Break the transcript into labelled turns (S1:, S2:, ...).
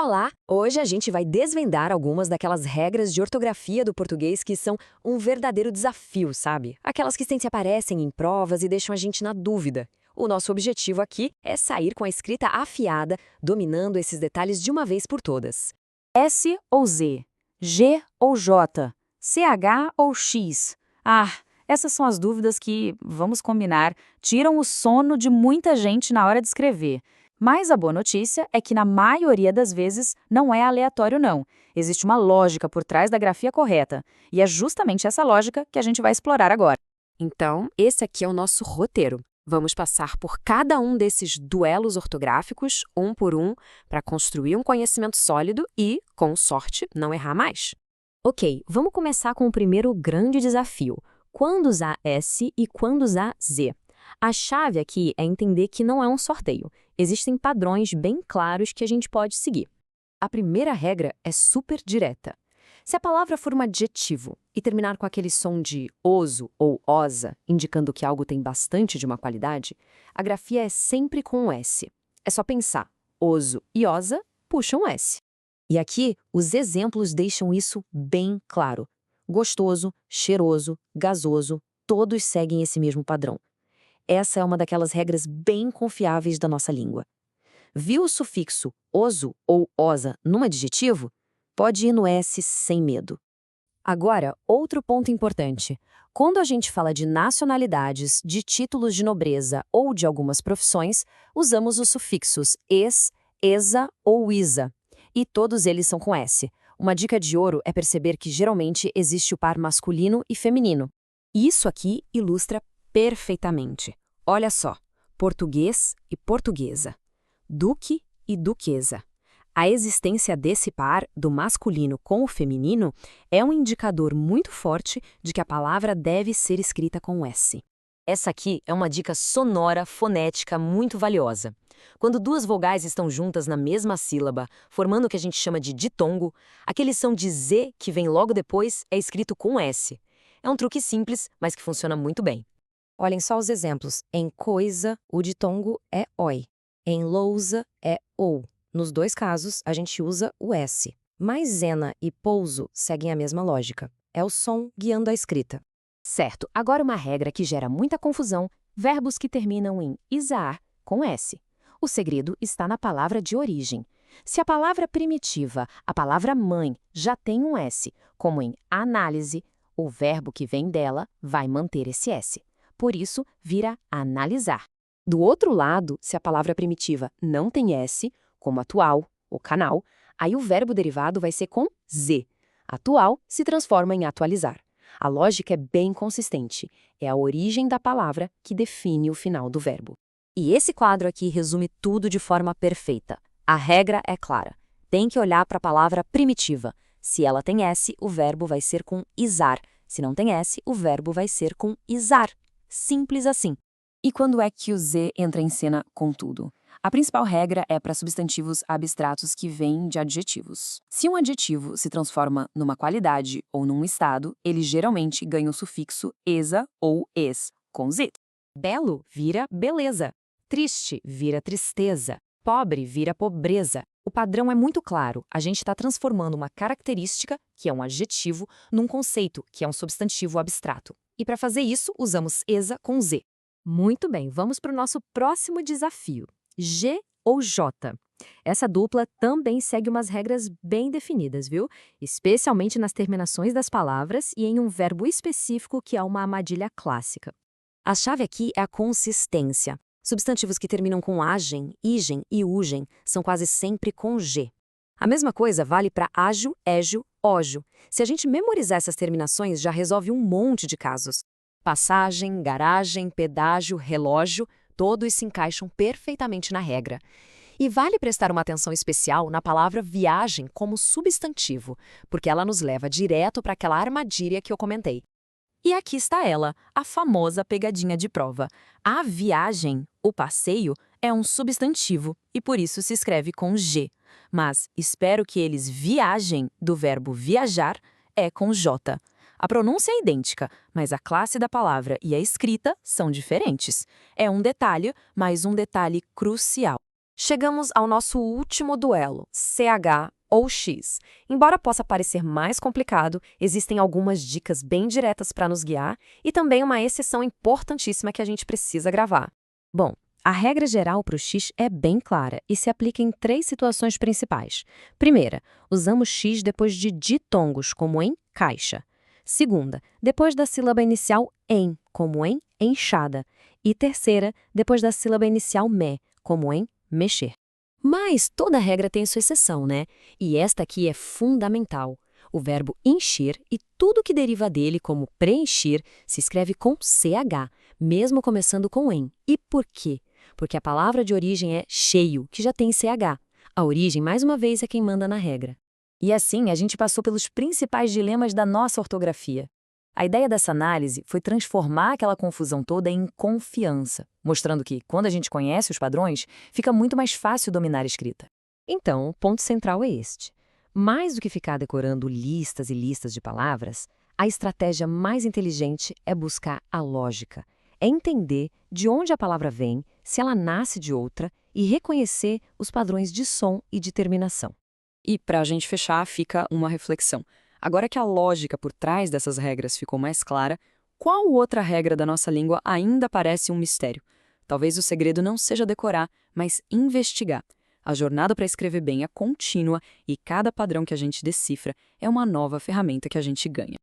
S1: Olá! Hoje a gente vai desvendar algumas daquelas regras de ortografia do português que são um verdadeiro desafio, sabe? Aquelas que sempre aparecem em provas e deixam a gente na dúvida. O nosso objetivo aqui é sair com a escrita afiada, dominando esses detalhes de uma vez por todas.
S2: S ou Z, G ou J, CH ou X. Essas são as dúvidas que, vamos combinar, tiram o sono de muita gente na hora de escrever. Mas a boa notícia é que na maioria das vezes não é aleatório não. Existe uma lógica por trás da grafia correta, e é justamente essa lógica que a gente vai explorar agora.
S1: Então, esse aqui é o nosso roteiro. Vamos passar por cada um desses duelos ortográficos, um por um, para construir um conhecimento sólido e, com sorte, não errar mais. Ok, vamos começar com o primeiro grande desafio. Quando usar S e quando usar Z? A chave aqui é entender que não é um sorteio. Existem padrões bem claros que a gente pode seguir. A primeira regra é super direta. Se a palavra for um adjetivo e terminar com aquele som de oso ou osa, indicando que algo tem bastante de uma qualidade, a grafia é sempre com um S. É só pensar, oso e osa puxam S. E aqui, os exemplos deixam isso bem claro. Gostoso, cheiroso, gasoso, todos seguem esse mesmo padrão. Essa é uma daquelas regras bem confiáveis da nossa língua. Viu o sufixo oso ou osa num adjetivo? Pode ir no S sem medo. Agora, outro ponto importante. Quando a gente fala de nacionalidades, de títulos de nobreza ou de algumas profissões, usamos os sufixos es, esa ou isa. E todos eles são com S. Uma dica de ouro é perceber que geralmente existe o par masculino e feminino. Isso aqui ilustra perfeitamente. Olha só, português e portuguesa, duque e duquesa. A existência desse par, do masculino com o feminino, é um indicador muito forte de que a palavra deve ser escrita com S. Essa aqui é uma dica sonora fonética muito valiosa. Quando duas vogais estão juntas na mesma sílaba, formando o que a gente chama de ditongo, aquele som de Z que vem logo depois é escrito com S. É um truque simples, mas que funciona muito bem. Olhem só os exemplos. Em coisa, o ditongo é oi. Em lousa, é ou. Nos dois casos, a gente usa o S. Maisena e pouso seguem a mesma lógica. É o som guiando a escrita. Certo, agora uma regra que gera muita confusão, verbos que terminam em isar com S. O segredo está na palavra de origem. Se a palavra primitiva, a palavra mãe, já tem um S, como em análise, o verbo que vem dela vai manter esse S. Por isso, vira analisar. Do outro lado, se a palavra primitiva não tem S, como atual ou canal, aí o verbo derivado vai ser com Z. Atual se transforma em atualizar. A lógica é bem consistente. É a origem da palavra que define o final do verbo. E esse quadro aqui resume tudo de forma perfeita. A regra é clara. Tem que olhar para a palavra primitiva. Se ela tem S, o verbo vai ser com isar. Se não tem S, o verbo vai ser com isar. Simples assim. E quando é que o Z entra em cena com tudo? A principal regra é para substantivos abstratos que vêm de adjetivos. Se um adjetivo se transforma numa qualidade ou num estado, ele geralmente ganha o sufixo esa ou es, com Z. Belo vira beleza. Triste vira tristeza. Pobre vira pobreza. O padrão é muito claro. A gente está transformando uma característica, que é um adjetivo, num conceito, que é um substantivo abstrato. E para fazer isso, usamos esa com Z. Muito bem, vamos para o nosso próximo desafio. G ou J. Essa dupla também segue umas regras bem definidas, viu? Especialmente nas terminações das palavras e em um verbo específico que é uma armadilha clássica. A chave aqui é a consistência. Substantivos que terminam com agem, igen e ugem são quase sempre com G. A mesma coisa vale para ágio, égio, ógio. Se a gente memorizar essas terminações, já resolve um monte de casos. Passagem, garagem, pedágio, relógio, todos se encaixam perfeitamente na regra. E vale prestar uma atenção especial na palavra viagem como substantivo, porque ela nos leva direto para aquela armadilha que eu comentei. E aqui está ela, a famosa pegadinha de prova. A viagem, o passeio, é um substantivo e por isso se escreve com G. Mas espero que eles viajem do verbo viajar é com J. A pronúncia é idêntica, mas a classe da palavra e a escrita são diferentes. É um detalhe, mas um detalhe crucial. Chegamos ao nosso último duelo, CH ou X. Embora possa parecer mais complicado, existem algumas dicas bem diretas para nos guiar e também uma exceção importantíssima que a gente precisa gravar.
S2: Bom, a regra geral para o X é bem clara e se aplica em 3 situações principais. Primeira, usamos X depois de ditongos, como em caixa. Segunda, depois da sílaba inicial em, como em enxada. E terceira, depois da sílaba inicial me, como em mexer.
S1: Mas toda regra tem sua exceção, né? E esta aqui é fundamental. O verbo encher e tudo que deriva dele, como preencher, se escreve com CH, mesmo começando com em. E por quê? Porque a palavra de origem é cheio, que já tem CH. A origem, mais uma vez, é quem manda na regra.
S2: E assim, a gente passou pelos principais dilemas da nossa ortografia. A ideia dessa análise foi transformar aquela confusão toda em confiança, mostrando que, quando a gente conhece os padrões, fica muito mais fácil dominar a escrita.
S1: Então, o ponto central é este. Mais do que ficar decorando listas e listas de palavras, a estratégia mais inteligente é buscar a lógica. É entender de onde a palavra vem, se ela nasce de outra, e reconhecer os padrões de som e de terminação.
S3: E, para a gente fechar, fica uma reflexão. Agora que a lógica por trás dessas regras ficou mais clara, qual outra regra da nossa língua ainda parece um mistério? Talvez o segredo não seja decorar, mas investigar. A jornada para escrever bem é contínua e cada padrão que a gente decifra é uma nova ferramenta que a gente ganha.